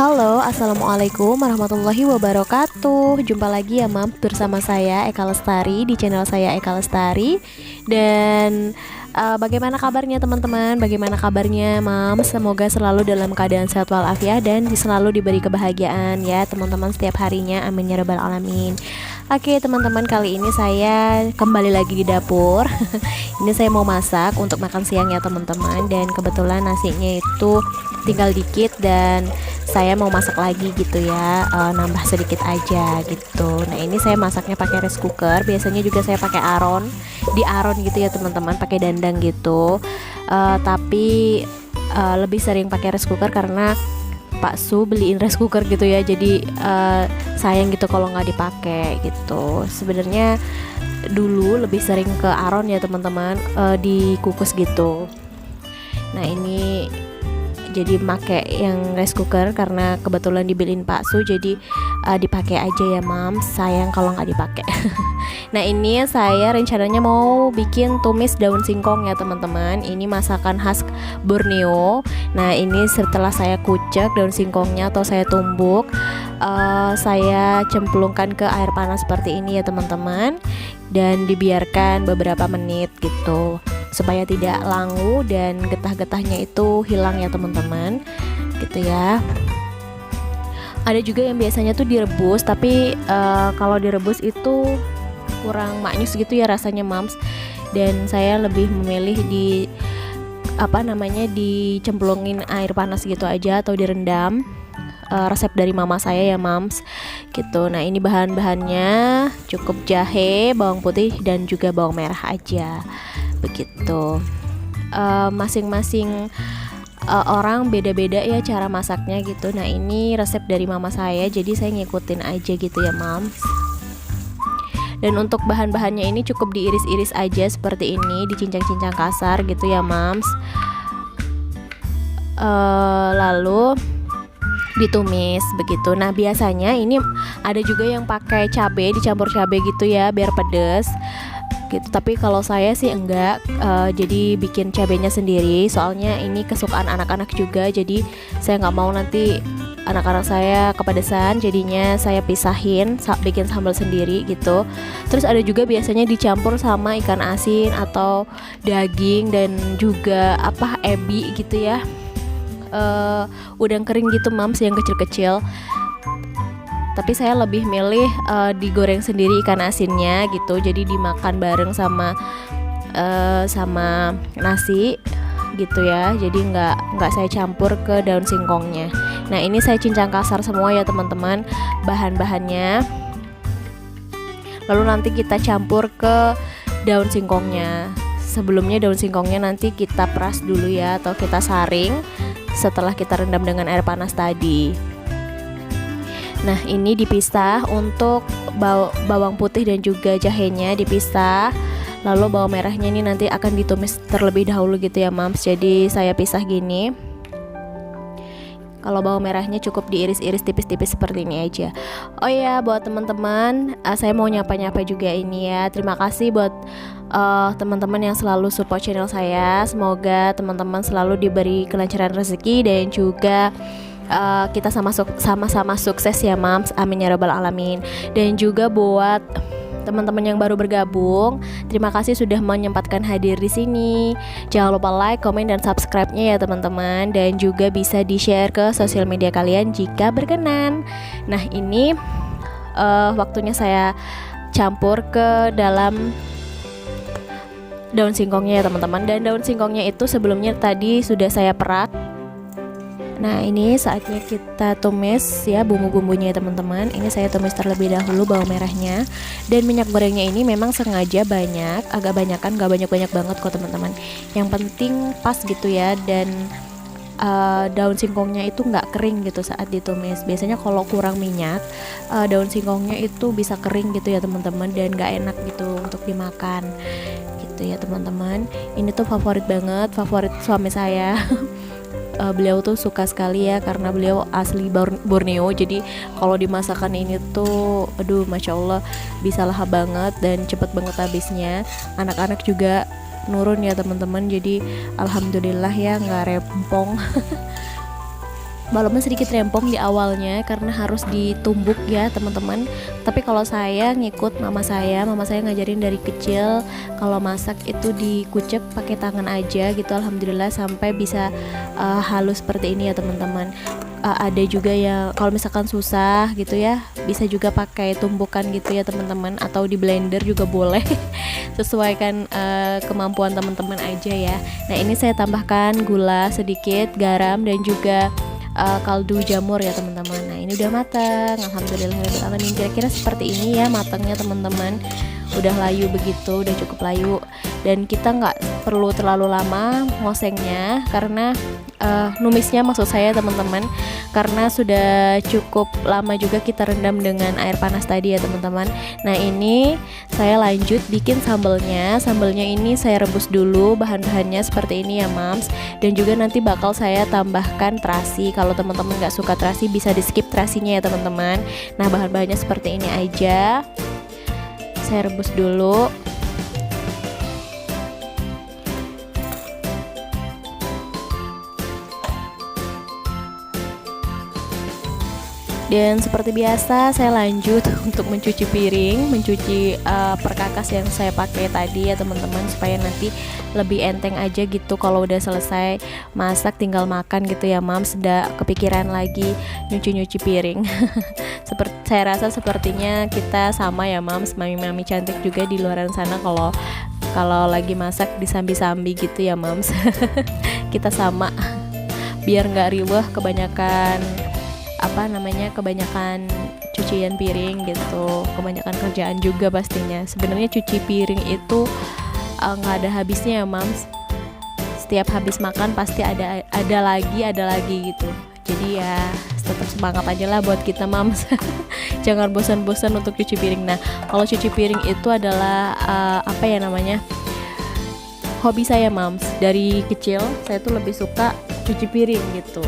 Halo, assalamualaikum warahmatullahi wabarakatuh. Jumpa lagi ya Mam bersama saya Eka Lestari di channel saya Eka Lestari. Dan bagaimana kabarnya teman-teman? Bagaimana kabarnya Mam? Semoga selalu dalam keadaan sehat walafiat dan selalu diberi kebahagiaan ya teman-teman setiap harinya. Amin ya rabbal alamin. Oke teman-teman, kali ini saya kembali lagi di dapur. Ini saya mau masak untuk makan siang ya teman-teman. Dan kebetulan nasinya itu tinggal dikit dan saya mau masak lagi gitu ya, nambah sedikit aja gitu. Nah ini saya masaknya pakai rice cooker. Biasanya juga saya pakai aron, di aron gitu ya teman-teman, pakai dandang gitu. Tapi lebih sering pakai rice cooker karena Pak Su beliin rice cooker gitu ya. Jadi sayang gitu kalau nggak dipakai gitu. Sebenarnya dulu lebih sering ke aron ya teman-teman, dikukus gitu. Nah ini jadi make yang rice cooker karena kebetulan dibeliin Pak Su, jadi dipakai aja ya Mam, sayang kalau nggak dipakai. Nah ini saya rencananya mau bikin tumis daun singkong ya teman-teman. Ini masakan khas Borneo. Nah ini setelah saya kucek daun singkongnya atau saya tumbuk, saya cemplungkan ke air panas seperti ini ya teman-teman, dan dibiarkan beberapa menit gitu supaya tidak langu dan getah-getahnya itu hilang ya teman-teman gitu ya. Ada juga yang biasanya tuh direbus, tapi kalau direbus itu kurang maknyus gitu ya rasanya Mams, dan saya lebih memilih dicemplungin air panas gitu aja atau direndam. Resep dari mama saya ya Mams gitu. Nah ini bahan-bahannya cukup jahe, bawang putih dan juga bawang merah aja begitu. Masing-masing orang beda-beda ya cara masaknya gitu. Nah ini resep dari mama saya, jadi saya ngikutin aja gitu ya Mams. Dan untuk bahan-bahannya ini cukup diiris-iris aja seperti ini, dicincang-cincang kasar gitu ya Mams. Lalu ditumis begitu. Nah biasanya ini ada juga yang pakai cabai, dicampur cabai gitu ya biar pedes gitu. Tapi kalau saya sih enggak, jadi bikin cabenya sendiri. Soalnya ini kesukaan anak-anak juga, jadi saya nggak mau nanti anak-anak saya kepedesan. Jadinya saya pisahin, bikin sambal sendiri gitu. Terus ada juga biasanya dicampur sama ikan asin atau daging dan juga ebi gitu ya. Udang kering gitu Mams yang kecil-kecil. Tapi saya lebih milih digoreng sendiri ikan asinnya gitu. Jadi dimakan bareng sama nasi gitu ya. Jadi nggak saya campur ke daun singkongnya. Nah ini saya cincang kasar semua ya teman-teman bahan-bahannya. Lalu nanti kita campur ke daun singkongnya. Sebelumnya daun singkongnya nanti kita peras dulu ya, atau kita saring setelah kita rendam dengan air panas tadi. Nah ini dipisah, untuk bawang putih dan juga jahenya dipisah. Lalu bawang merahnya ini nanti akan ditumis terlebih dahulu gitu ya Mams. Jadi saya pisah gini. Kalau bawang merahnya cukup diiris-iris tipis-tipis seperti ini aja. Oh ya buat teman-teman, saya mau nyapa-nyapa juga ini ya. Terima kasih buat teman-teman yang selalu support channel saya. Semoga teman-teman selalu diberi kelancaran rezeki dan juga kita sama-sama sukses ya Mams, amin ya rabbal alamin. Dan juga buat teman-teman yang baru bergabung, terima kasih sudah menyempatkan hadir di sini. Jangan lupa like, komen, dan subscribe-nya ya teman-teman. Dan juga bisa di-share ke sosial media kalian jika berkenan. Nah ini waktunya saya campur ke dalam daun singkongnya ya teman-teman. Dan daun singkongnya itu sebelumnya tadi sudah saya peras. Nah ini saatnya kita tumis ya bumbu-bumbunya ya teman-teman. Ini saya tumis terlebih dahulu bawang merahnya. Dan minyak gorengnya ini memang sengaja banyak, agak banyakan, gak banyak-banyak banget kok teman-teman. Yang penting pas gitu ya. Dan daun singkongnya itu nggak kering gitu saat ditumis. Biasanya kalau kurang minyak, daun singkongnya itu bisa kering gitu ya teman-teman, dan nggak enak gitu untuk dimakan gitu ya teman-teman. Ini tuh favorit banget, favorit suami saya. Beliau tuh suka sekali ya karena beliau asli Borneo. Jadi kalau dimasakan ini tuh aduh masya Allah bisa lahap banget dan cepet banget habisnya. Anak-anak juga nurun ya teman-teman, jadi alhamdulillah ya nggak rempong. walaupun sedikit rempong di awalnya karena harus ditumbuk ya teman-teman. Tapi kalau saya ngikut mama saya ngajarin dari kecil kalau masak itu dikucek pakai tangan aja gitu. Alhamdulillah sampai bisa halus seperti ini ya teman-teman. Ada juga ya kalau misalkan susah gitu ya, bisa juga pakai tumpukan gitu ya teman-teman, atau di blender juga boleh. Sesuaikan kemampuan teman-teman aja ya. Nah ini saya tambahkan gula sedikit, garam, dan juga kaldu jamur ya teman-teman. Nah ini udah matang, alhamdulillahirobbilalamin. Kira-kira seperti ini ya matangnya teman-teman. Udah layu begitu, udah cukup layu, dan kita nggak perlu terlalu lama ngosengnya karena numisnya maksud saya teman-teman, karena sudah cukup lama juga kita rendam dengan air panas tadi ya teman-teman. Nah ini saya lanjut bikin sambelnya. Sambelnya ini saya rebus dulu, bahan-bahannya seperti ini ya mams, dan juga nanti bakal saya tambahkan terasi. Kalau teman-teman nggak suka terasi bisa di skip terasinya ya teman-teman. Nah bahan-bahannya seperti ini aja, saya rebus dulu. Dan seperti biasa saya lanjut untuk mencuci piring, mencuci perkakas yang saya pakai tadi ya teman-teman, supaya nanti lebih enteng aja gitu kalau udah selesai masak tinggal makan gitu ya mams, sudah kepikiran lagi nyuci piring. Seperti saya rasa sepertinya kita sama ya mams, mami-mami cantik juga di luaran sana kalau lagi masak disambi-sambi gitu ya mams. Kita sama, biar nggak riweh kebanyakan cucian piring gitu, kebanyakan kerjaan juga pastinya. Sebenarnya cuci piring itu nggak ada habisnya ya mams, setiap habis makan pasti ada lagi gitu. Jadi ya tetap semangat aja lah buat kita mams. Jangan bosan-bosan untuk cuci piring. Nah kalau cuci piring itu adalah hobi saya mams. Dari kecil saya tuh lebih suka cuci piring gitu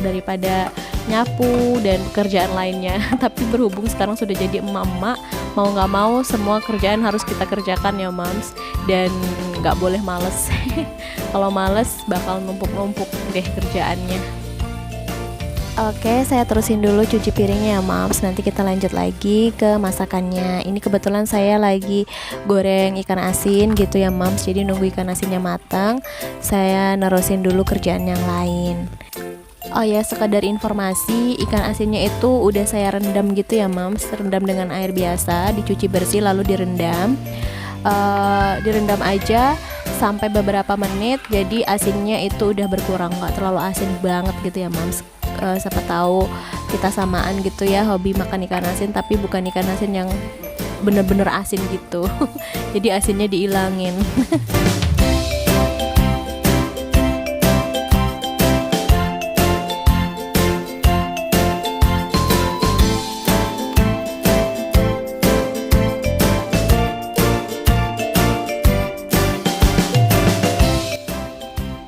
daripada nyapu dan pekerjaan lainnya. Tapi berhubung sekarang sudah jadi emak-emak, mau nggak mau semua kerjaan harus kita kerjakan ya mams, dan nggak boleh males. Kalau males bakal numpuk-numpuk deh kerjaannya. Oke, saya terusin dulu cuci piringnya ya mams, nanti kita lanjut lagi ke masakannya. Ini kebetulan saya lagi goreng ikan asin gitu ya mams, jadi nunggu ikan asinnya matang saya nerusin dulu kerjaan yang lain. Oh ya, sekadar informasi, ikan asinnya itu udah saya rendam gitu ya mams, rendam dengan air biasa, dicuci bersih lalu direndam. Direndam aja sampai beberapa menit, jadi asinnya itu udah berkurang, nggak terlalu asin banget gitu ya mams. Siapa tahu kita samaan gitu ya, hobi makan ikan asin tapi bukan ikan asin yang bener-bener asin gitu. Jadi asinnya diilangin.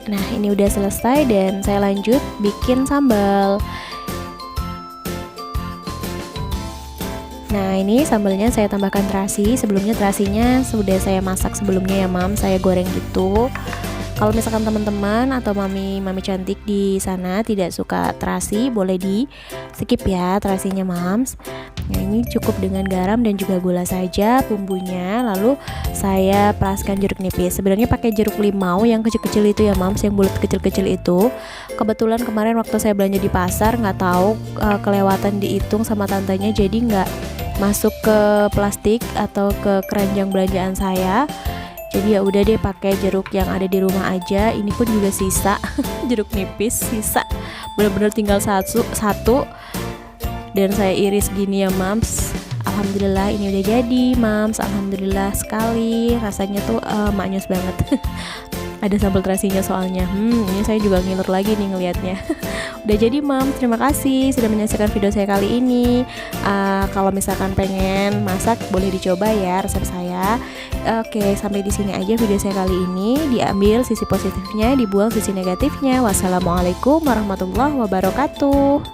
Nah ini udah selesai dan saya lanjut bikin sambal. Nah ini sambalnya saya tambahkan terasi. Sebelumnya terasinya sudah saya masak sebelumnya ya mam, saya goreng gitu. Kalau misalkan teman-teman atau mami cantik di sana tidak suka terasi, boleh di skip ya terasinya mams. Nah ini cukup dengan garam dan juga gula saja bumbunya. Lalu saya peraskan jeruk nipis. Sebenarnya pakai jeruk limau yang kecil-kecil itu ya mams, yang bulat kecil-kecil itu. Kebetulan kemarin waktu saya belanja di pasar nggak tahu kelewatan dihitung sama tantenya, jadi nggak masuk ke plastik atau ke keranjang belanjaan saya. Jadi ya udah deh pakai jeruk yang ada di rumah aja. Ini pun juga sisa jeruk nipis, sisa bener-bener tinggal satu dan saya iris gini ya mams. Alhamdulillah ini udah jadi mams, alhamdulillah sekali. Rasanya tuh maknyus banget. Ada sambal terasinya soalnya. Ini saya juga ngiler lagi nih ngelihatnya. Udah jadi mams, terima kasih sudah menyaksikan video saya kali ini. Kalau misalkan pengen masak boleh dicoba ya resep saya. Oke, sampai di sini aja video saya kali ini. Diambil sisi positifnya, dibuang sisi negatifnya. Wassalamualaikum warahmatullahi wabarakatuh.